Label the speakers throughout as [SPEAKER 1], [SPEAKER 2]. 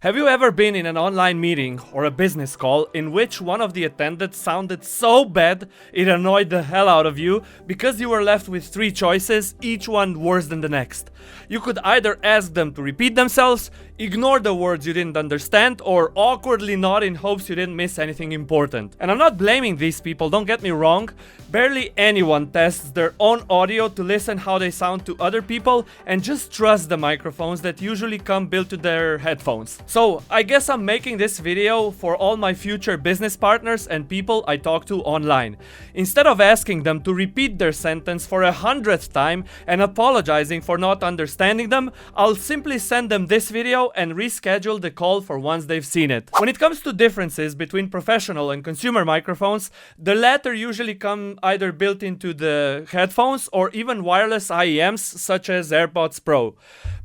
[SPEAKER 1] Have you ever been in an online meeting or a business call in which one of the attendants sounded so bad it annoyed the hell out of you because you were left with three choices, each one worse than the next? You could either ask them to repeat themselves, ignore the words you didn't understand, or awkwardly nod in hopes you didn't miss anything important. And I'm not blaming these people, don't get me wrong. Barely anyone tests their own audio to listen how they sound to other people and just trust the microphones that usually come built to their headphones. So I guess I'm making this video for all my future business partners and people I talk to online. Instead of asking them to repeat their sentence for 100th time and apologizing for not understanding them, I'll simply send them this video and reschedule the call for once they've seen it. When it comes to differences between professional and consumer microphones, the latter usually come either built into the headphones or even wireless IEMs such as AirPods Pro.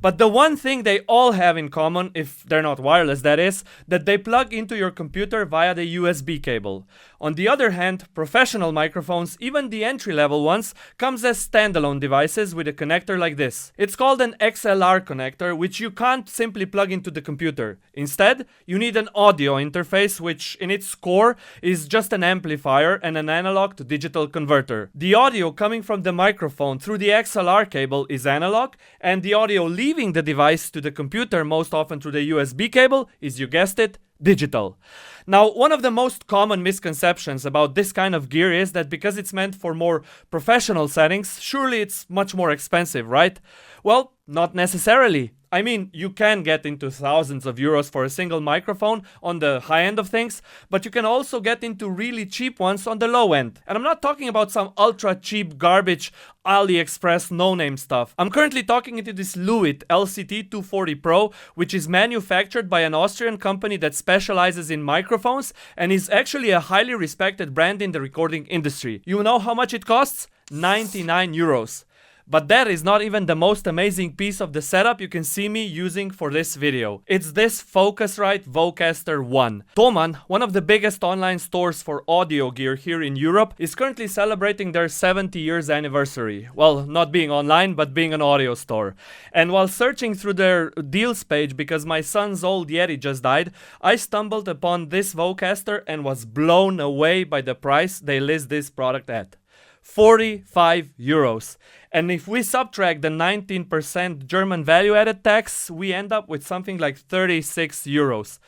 [SPEAKER 1] But the one thing they all have in common, if they're not wireless that is, that they plug into your computer via the USB cable. On the other hand, professional microphones, even the entry-level ones, comes as standalone devices with a connector like this. It's called an XLR connector, which you can't simply plug into the computer. Instead, you need an audio interface, which in its core is just an amplifier and an analog to digital converter. The audio coming from the microphone through the XLR cable is analog, and the audio leaving the device to the computer, most often through the USB cable, is, you guessed it, digital. Now, one of the most common misconceptions about this kind of gear is that because it's meant for more professional settings, surely it's much more expensive, right? Well, not necessarily. I mean, you can get into thousands of euros for a single microphone on the high end of things, but you can also get into really cheap ones on the low end. And I'm not talking about some ultra cheap garbage AliExpress no-name stuff. I'm currently talking into this Lewitt LCT 240 Pro, which is manufactured by an Austrian company that specializes in microphones and is actually a highly respected brand in the recording industry. You know how much it costs? 99 euros. But that is not even the most amazing piece of the setup you can see me using for this video. It's this Focusrite Vocaster 1. Thomann, one of the biggest online stores for audio gear here in Europe, is currently celebrating their 70 years anniversary. Well, not being online, but being an audio store. And while searching through their deals page because my son's old Yeti just died, I stumbled upon this Vocaster and was blown away by the price they list this product at. 45 euros. And if we subtract the 19% German value-added tax, we end up with something like 36 euros.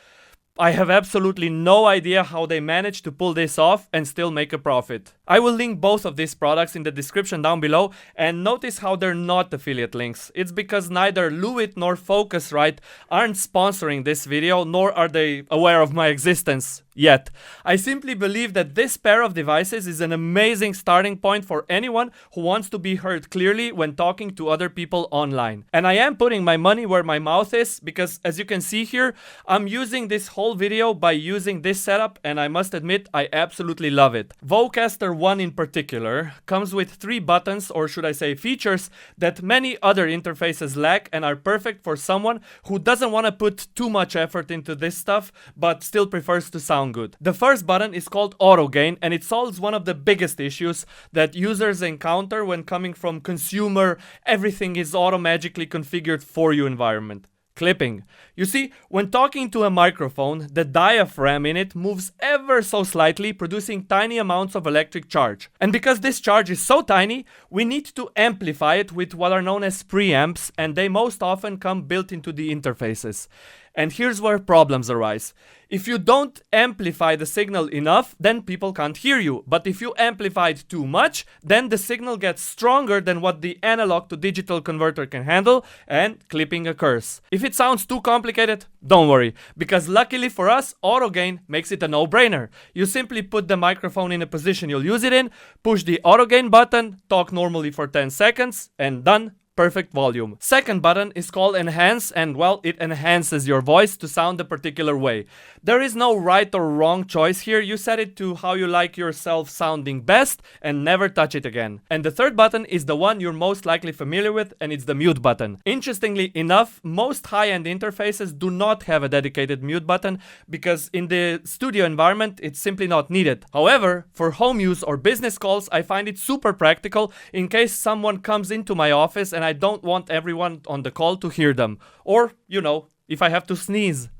[SPEAKER 1] I have absolutely no idea how they managed to pull this off and still make a profit. I will link both of these products in the description down below, and notice how they're not affiliate links. It's because neither Lewitt nor Focusrite aren't sponsoring this video, nor are they aware of my existence yet. I simply believe that this pair of devices is an amazing starting point for anyone who wants to be heard clearly when talking to other people online. And I am putting my money where my mouth is because, as you can see here, I'm using this whole video by using this setup, and I must admit I absolutely love it. Vocaster 1 in particular comes with 3 buttons, or should I say features, that many other interfaces lack and are perfect for someone who doesn't want to put too much effort into this stuff but still prefers to sound good. The first button is called Auto Gain, and it solves one of the biggest issues that users encounter when coming from consumer, everything is auto-magically configured for you environment. Clipping. You see, when talking to a microphone, the diaphragm in it moves ever so slightly, producing tiny amounts of electric charge. And because this charge is so tiny, we need to amplify it with what are known as preamps, and they most often come built into the interfaces. And here's where problems arise. If you don't amplify the signal enough, then people can't hear you. But if you amplify it too much, then the signal gets stronger than what the analog to digital converter can handle, and clipping occurs. If it sounds too complicated, don't worry, because luckily for us, Auto Gain makes it a no-brainer. You simply put the microphone in a position you'll use it in, push the Auto Gain button, talk normally for 10 seconds, and done. Perfect volume. Second button is called Enhance, and well, it enhances your voice to sound a particular way. There is no right or wrong choice here. You set it to how you like yourself sounding best and never touch it again. And the third button is the one you're most likely familiar with, and it's the mute button. Interestingly enough, most high-end interfaces do not have a dedicated mute button because in the studio environment, it's simply not needed. However, for home use or business calls, I find it super practical in case someone comes into my office and I don't want everyone on the call to hear them. Or, you know, if I have to sneeze.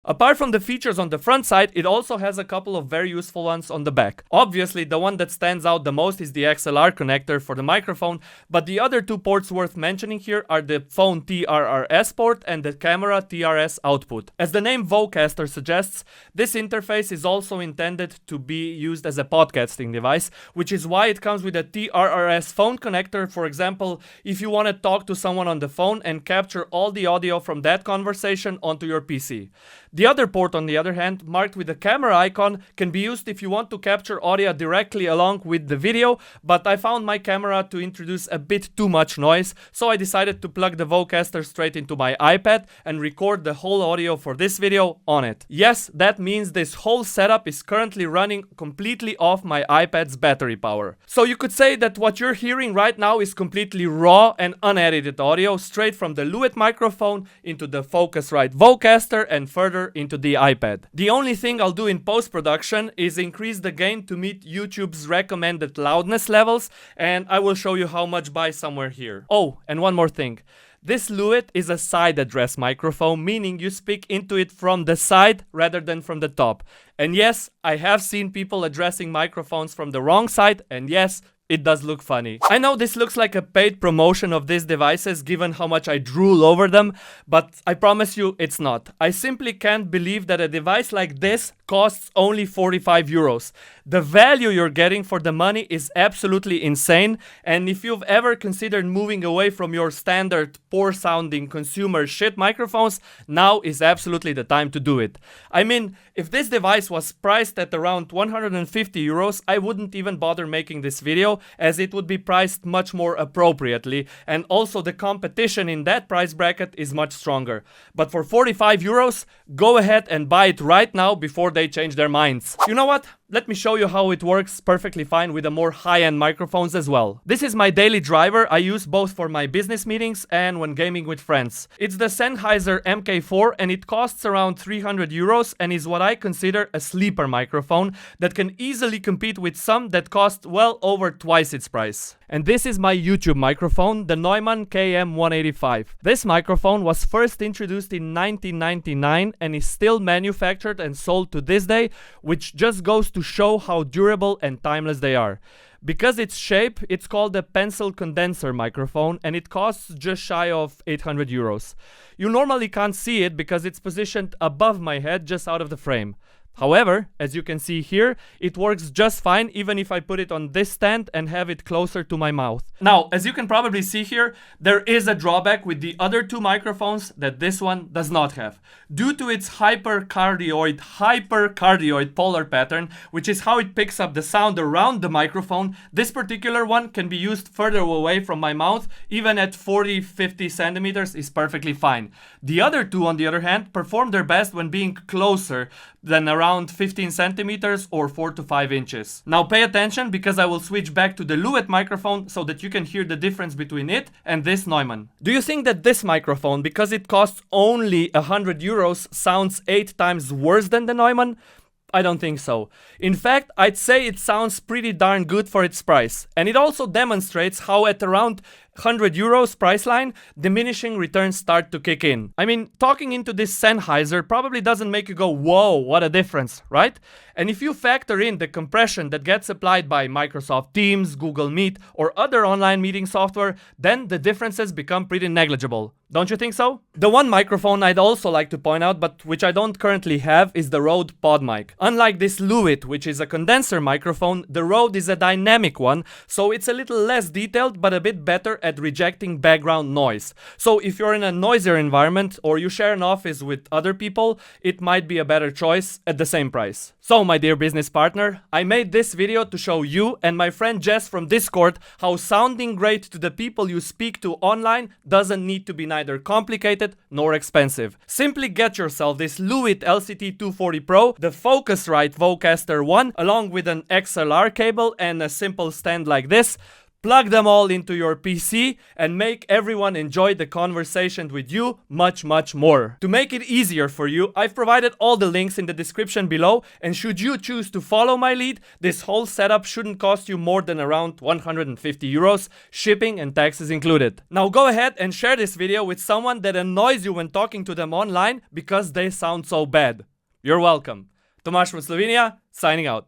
[SPEAKER 1] Apart from the features on the front side, it also has a couple of very useful ones on the back. Obviously, the one that stands out the most is the XLR connector for the microphone, but the other two ports worth mentioning here are the phone TRRS port and the camera TRS output. As the name Vocaster suggests, this interface is also intended to be used as a podcasting device, which is why it comes with a TRRS phone connector. For example, if you want to talk to someone on the phone and capture all the audio from that conversation onto your PC. The other port, on the other hand, marked with a camera icon, can be used if you want to capture audio directly along with the video, but I found my camera to introduce a bit too much noise, so I decided to plug the Vocaster straight into my iPad and record the whole audio for this video on it. Yes, that means this whole setup is currently running completely off my iPad's battery power. So you could say that what you're hearing right now is completely raw and unedited audio straight from the Lewitt microphone into the Focusrite Vocaster and further into the iPad. The only thing I'll do in post-production is increase the gain to meet YouTube's recommended loudness levels, and I will show you how much by somewhere here. Oh, and one more thing. This Lewitt is a side address microphone, meaning you speak into it from the side rather than from the top. And yes, I have seen people addressing microphones from the wrong side, and yes, it does look funny. I know this looks like a paid promotion of these devices given how much I drool over them, but I promise you it's not. I simply can't believe that a device like this costs only 45 euros. The value you're getting for the money is absolutely insane, and if you've ever considered moving away from your standard poor sounding consumer shit microphones, now is absolutely the time to do it. I mean, if this device was priced at around 150 euros, I wouldn't even bother making this video, as it would be priced much more appropriately, and also the competition in that price bracket is much stronger. But for 45 euros, go ahead and buy it right now before they change their minds. You know what? Let me show you how it works perfectly fine with the more high-end microphones as well. This is my daily driver I use both for my business meetings and when gaming with friends. It's the Sennheiser MK4 and it costs around 300 euros and is what I consider a sleeper microphone that can easily compete with some that cost well over twice its price. And this is my YouTube microphone, the Neumann KM185. This microphone was first introduced in 1999 and is still manufactured and sold to this day, which just goes to show how durable and timeless they are. Because its shape, it's called a pencil condenser microphone and it costs just shy of 800 euros. You normally can't see it because it's positioned above my head just out of the frame. However, as you can see here, it works just fine even if I put it on this stand and have it closer to my mouth. Now, as you can probably see here, there is a drawback with the other two microphones that this one does not have. Due to its hypercardioid polar pattern, which is how it picks up the sound around the microphone, this particular one can be used further away from my mouth, even at 40-50 centimeters is perfectly fine. The other two, on the other hand, perform their best when being closer than around 15 centimeters or 4 to 5 inches. Now pay attention because I will switch back to the Lewitt microphone so that you can hear the difference between it and this Neumann. Do you think that this microphone, because it costs only 100 euros, sounds 8 times worse than the Neumann? I don't think so. In fact, I'd say it sounds pretty darn good for its price. And it also demonstrates how at around 100 euros price line, diminishing returns start to kick in. I mean, talking into this Sennheiser probably doesn't make you go, whoa, what a difference, right? And if you factor in the compression that gets applied by Microsoft Teams, Google Meet, or other online meeting software, then the differences become pretty negligible. Don't you think so? The one microphone I'd also like to point out, but which I don't currently have, is the Rode PodMic. Unlike this Lewitt, which is a condenser microphone, the Rode is a dynamic one, so it's a little less detailed but a bit better at rejecting background noise. So if you're in a noisier environment or you share an office with other people, it might be a better choice at the same price. So my dear business partner, I made this video to show you and my friend Jess from Discord how sounding great to the people you speak to online doesn't need to be neither complicated nor expensive. Simply get yourself this Lewitt LCT240 Pro, the Focusrite Vocaster 1, along with an XLR cable and a simple stand like this. plug them all into your PC, and make everyone enjoy the conversation with you much more. To make it easier for you, I've provided all the links in the description below, and should you choose to follow my lead, this whole setup shouldn't cost you more than around 150 euros, shipping and taxes included. Now go ahead and share this video with someone that annoys you when talking to them online because they sound so bad. You're welcome. Tomasz from Slovenia, signing out.